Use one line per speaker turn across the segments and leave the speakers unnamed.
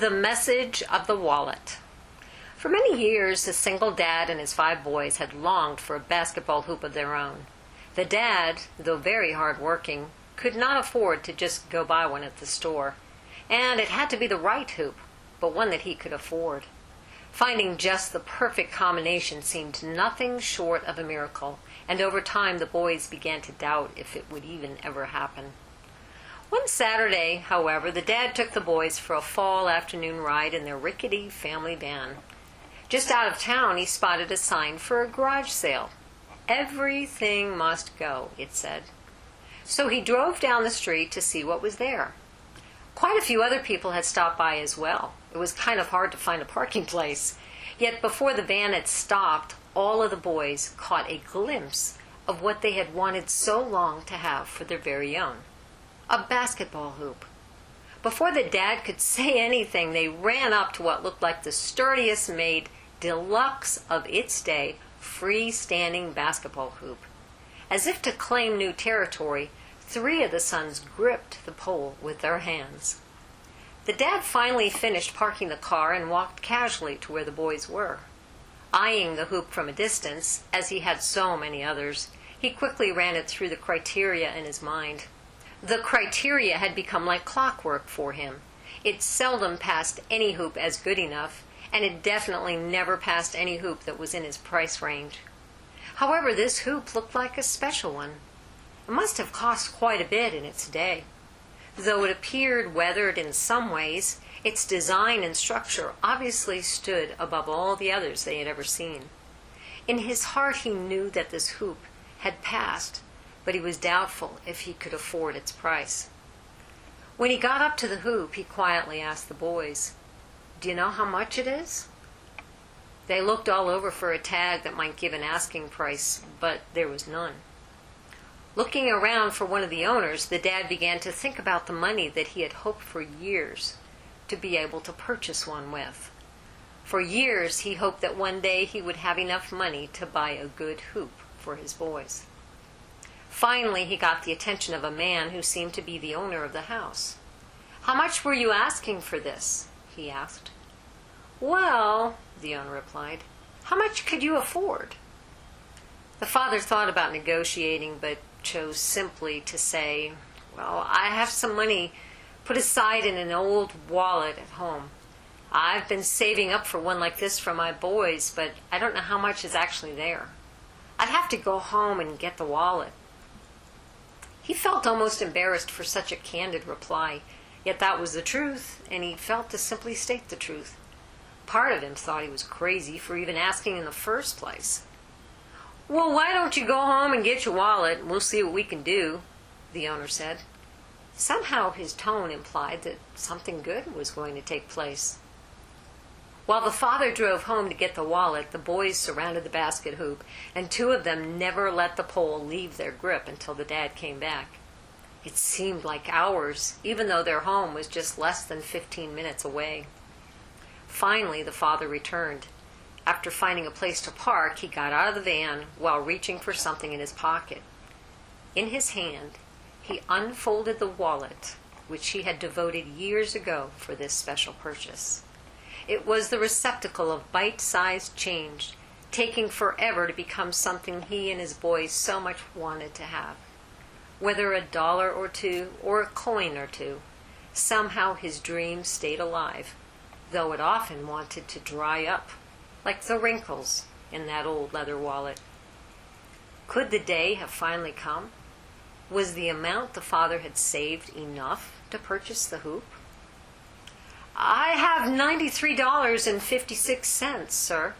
The message of the wallet. For many years, the single dad and his 5 boys had longed for a basketball hoop of their own. The dad, though very hard-working, could not afford to just go buy one at the store, and it had to be the right hoop, but one that he could afford. Finding just the perfect combination seemed nothing short of a miracle, and over time the boys began to doubt if it would even ever happen. One Saturday, however, the dad took the boys for a fall afternoon ride in their rickety family van. Just out of town, he spotted a sign for a garage sale. Everything must go, it said. So he drove down the street to see what was there. Quite a few other people had stopped by as well. It was kind of hard to find a parking place. Yet before the van had stopped, all of the boys caught a glimpse of what they had wanted so long to have for their very own. A basketball hoop. Before the dad could say anything, they ran up to what looked like the sturdiest made deluxe of its day freestanding basketball hoop. As if to claim new territory, 3 of the sons gripped the pole with their hands. The dad finally finished parking the car and walked casually to where the boys were. Eyeing the hoop from a distance, as he had so many others, he quickly ran it through the criteria in his mind. The criteria had become like clockwork for him. It seldom passed any hoop as good enough, and it definitely never passed any hoop that was in his price range. However, this hoop looked like a special one. It must have cost quite a bit in its day. Though it appeared weathered in some ways, its design and structure obviously stood above all the others they had ever seen. In his heart he knew that this hoop had passed, but he was doubtful if he could afford its price. When he got up to the hoop, he quietly asked the boys, "Do you know how much it is?" They looked all over for a tag that might give an asking price, but there was none. Looking around for one of the owners, the dad began to think about the money that he had hoped for years to be able to purchase one with. For years he hoped that one day he would have enough money to buy a good hoop for his boys. Finally, he got the attention of a man who seemed to be the owner of the house. "How much were you asking for this?" he asked. "Well," the owner replied, "how much could you afford?" The father thought about negotiating, but chose simply to say, "Well, I have some money put aside in an old wallet at home. I've been saving up for one like this for my boys, but I don't know how much is actually there. I'd have to go home and get the wallet." He felt almost embarrassed for such a candid reply, yet that was the truth, and he felt to simply state the truth. Part of him thought he was crazy for even asking in the first place. "Well, why don't you go home and get your wallet, and we'll see what we can do," the owner said. Somehow his tone implied that something good was going to take place. While the father drove home to get the wallet, the boys surrounded the basket hoop, and 2 of them never let the pole leave their grip until the dad came back. It seemed like hours, even though their home was just less than 15 minutes away. Finally, the father returned. After finding a place to park, he got out of the van while reaching for something in his pocket. In his hand, he unfolded the wallet, which he had devoted years ago for this special purchase. It was the receptacle of bite-sized change, taking forever to become something he and his boys so much wanted to have. Whether $1 or 2 or a coin or 2, somehow his dream stayed alive, though it often wanted to dry up, like the wrinkles in that old leather wallet. Could the day have finally come? Was the amount the father had saved enough to purchase the hoop? "I have $93.56, sir."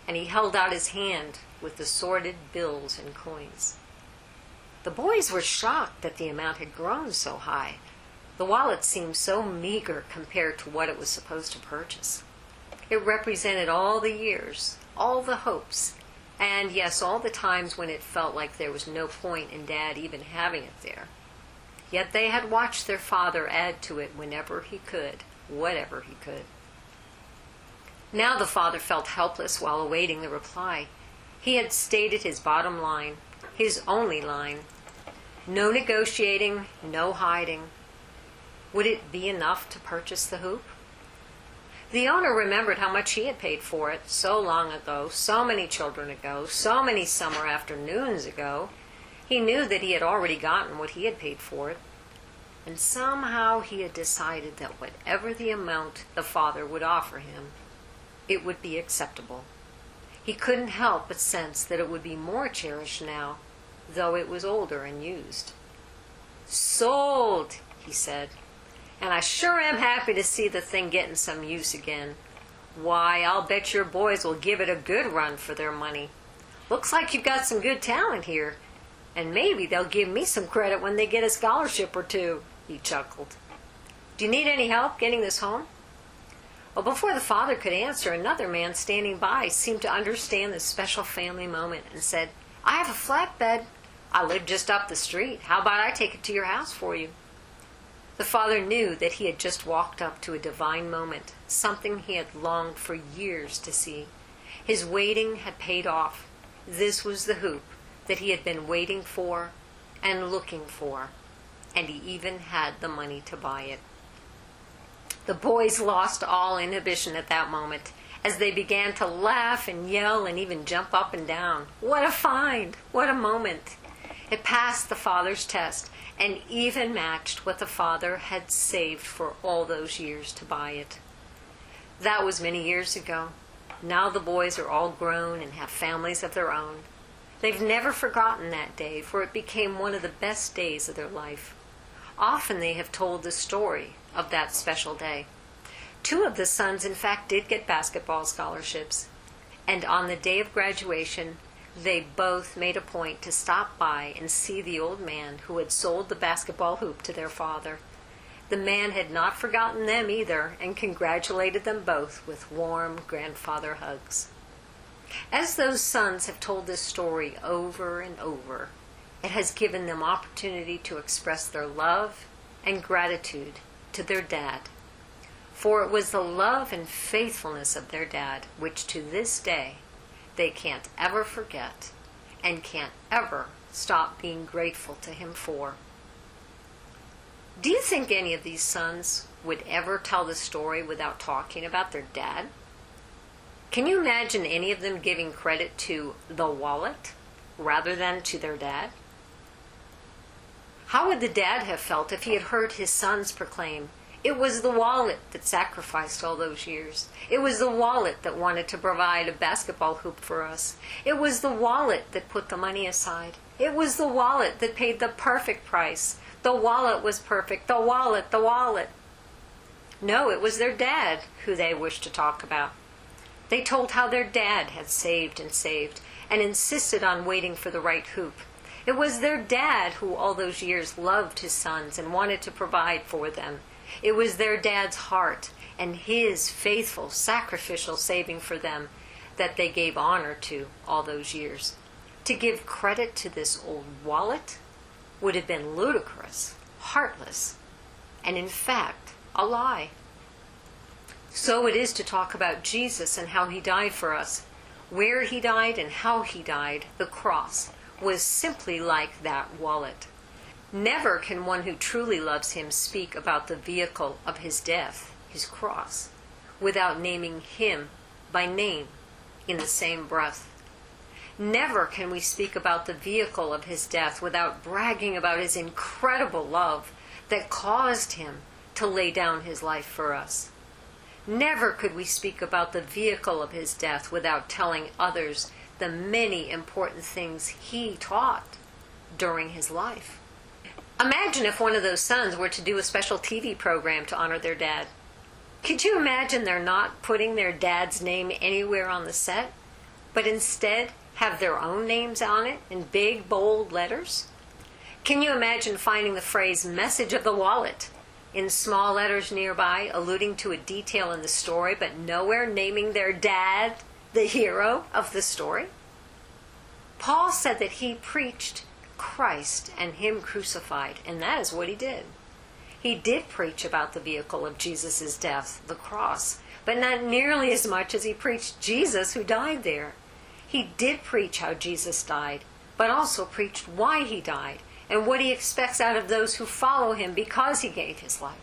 And he held out his hand with the sorted bills and coins. The boys were shocked that the amount had grown so high. The wallet seemed so meager compared to what it was supposed to purchase. It represented all the years, all the hopes, and yes, all the times when it felt like there was no point in Dad even having it there. Yet they had watched their father add to it whenever he could, whatever he could. Now the father felt helpless while awaiting the reply. He had stated his bottom line, his only line. No negotiating, no hiding. Would it be enough to purchase the hoop? The owner remembered how much he had paid for it so long ago, so many children ago, so many summer afternoons ago. He knew that he had already gotten what he had paid for it. And somehow he had decided that whatever the amount the father would offer him, it would be acceptable. He couldn't help but sense that it would be more cherished now, though it was older and used. "Sold," he said. "And I sure am happy to see the thing getting some use again. Why, I'll bet your boys will give it a good run for their money. Looks like you've got some good talent here, and maybe they'll give me some credit when they get a scholarship or two," he chuckled. "Do you need any help getting this home?" Well, before the father could answer, another man standing by seemed to understand this special family moment and said, "I have a flatbed. I live just up the street. How about I take it to your house for you?" The father knew that he had just walked up to a divine moment, something he had longed for years to see. His waiting had paid off. This was the hoop that he had been waiting for and looking for, and he even had the money to buy it. The boys lost all inhibition at that moment as they began to laugh and yell and even jump up and down. What a find! What a moment! It passed the father's test and even matched what the father had saved for all those years to buy it. That was many years ago. Now the boys are all grown and have families of their own. They've never forgotten that day, for it became one of the best days of their life. Often they have told the story of that special day. Two of the sons, in fact, did get basketball scholarships. And on the day of graduation, they both made a point to stop by and see the old man who had sold the basketball hoop to their father. The man had not forgotten them either and congratulated them both with warm grandfather hugs. As those sons have told this story over and over, it has given them opportunity to express their love and gratitude to their dad. For it was the love and faithfulness of their dad which to this day they can't ever forget and can't ever stop being grateful to him for. Do you think any of these sons would ever tell the story without talking about their dad? Can you imagine any of them giving credit to the wallet rather than to their dad? How would the dad have felt if he had heard his sons proclaim, "It was the wallet that sacrificed all those years. It was the wallet that wanted to provide a basketball hoop for us. It was the wallet that put the money aside. It was the wallet that paid the perfect price. The wallet was perfect. The wallet, the wallet." No, it was their dad who they wished to talk about. They told how their dad had saved and insisted on waiting for the right hoop. It was their dad who all those years loved his sons and wanted to provide for them. It was their dad's heart and his faithful, sacrificial saving for them that they gave honor to all those years. To give credit to this old wallet would have been ludicrous, heartless, and in fact, a lie. So it is to talk about Jesus and how he died for us. Where he died and how he died, the cross, was simply like that wallet. Never can one who truly loves him speak about the vehicle of his death, his cross, without naming him by name in the same breath. Never can we speak about the vehicle of his death without bragging about his incredible love that caused him to lay down his life for us. Never could we speak about the vehicle of his death without telling others the many important things he taught during his life. Imagine if one of those sons were to do a special TV program to honor their dad. Could you imagine they're not putting their dad's name anywhere on the set, but instead have their own names on it in big, bold letters? Can you imagine finding the phrase "message of the wallet" in small letters nearby, alluding to a detail in the story, but nowhere naming their dad, the hero of the story? Paul said that he preached Christ and him crucified, and that is what he did. He did preach about the vehicle of Jesus' death, the cross, but not nearly as much as he preached Jesus who died there. He did preach how Jesus died, but also preached why he died and what he expects out of those who follow him because he gave his life.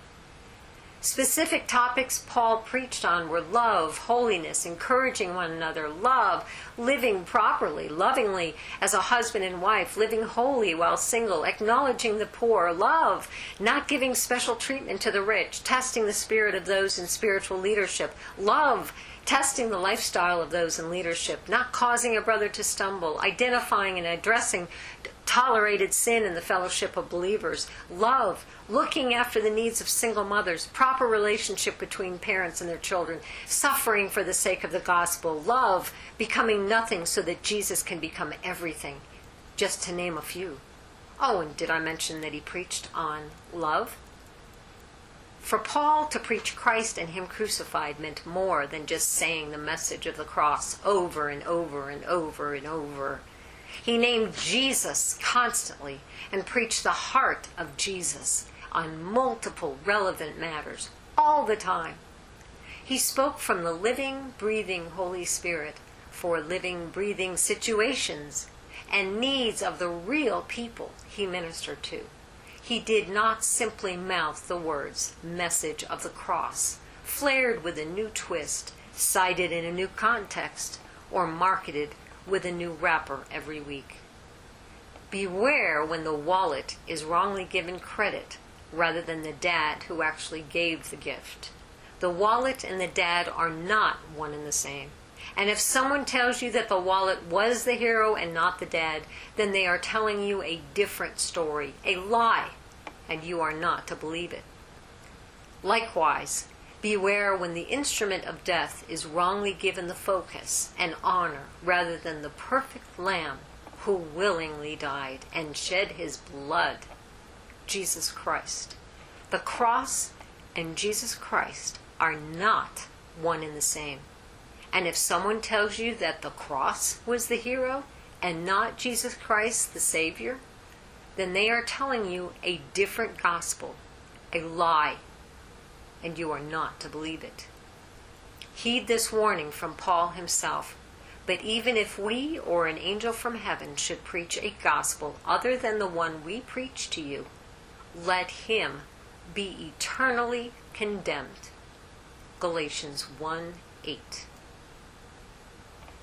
Specific topics Paul preached on were love, holiness, encouraging one another, love, living properly, lovingly as a husband and wife, living holy while single, acknowledging the poor, love, not giving special treatment to the rich, testing the spirit of those in spiritual leadership, love, testing the lifestyle of those in leadership, not causing a brother to stumble, identifying and addressing tolerated sin in the fellowship of believers, love, looking after the needs of single mothers, proper relationship between parents and their children, suffering for the sake of the gospel, love, becoming nothing so that Jesus can become everything, just to name a few. Oh, and did I mention that he preached on love? For Paul to preach Christ and him crucified meant more than just saying the message of the cross over and over and over and over. He named Jesus constantly and preached the heart of Jesus on multiple relevant matters all the time. He spoke from the living, breathing Holy Spirit for living, breathing situations and needs of the real people he ministered to. He did not simply mouth the words, message of the cross, flared with a new twist, cited in a new context, or marketed with a new wrapper every week. Beware when the wallet is wrongly given credit rather than the dad who actually gave the gift. The wallet and the dad are not one and the same. And if someone tells you that the wallet was the hero and not the dad, then they are telling you a different story, a lie, and you are not to believe it. Likewise, beware when the instrument of death is wrongly given the focus and honor rather than the perfect Lamb who willingly died and shed his blood, Jesus Christ. The cross and Jesus Christ are not one and the same. And if someone tells you that the cross was the hero and not Jesus Christ the Savior, then they are telling you a different gospel, a lie, and you are not to believe it. Heed this warning from Paul himself. But even if we or an angel from heaven should preach a gospel other than the one we preach to you, let him be eternally condemned. Galatians 1:8.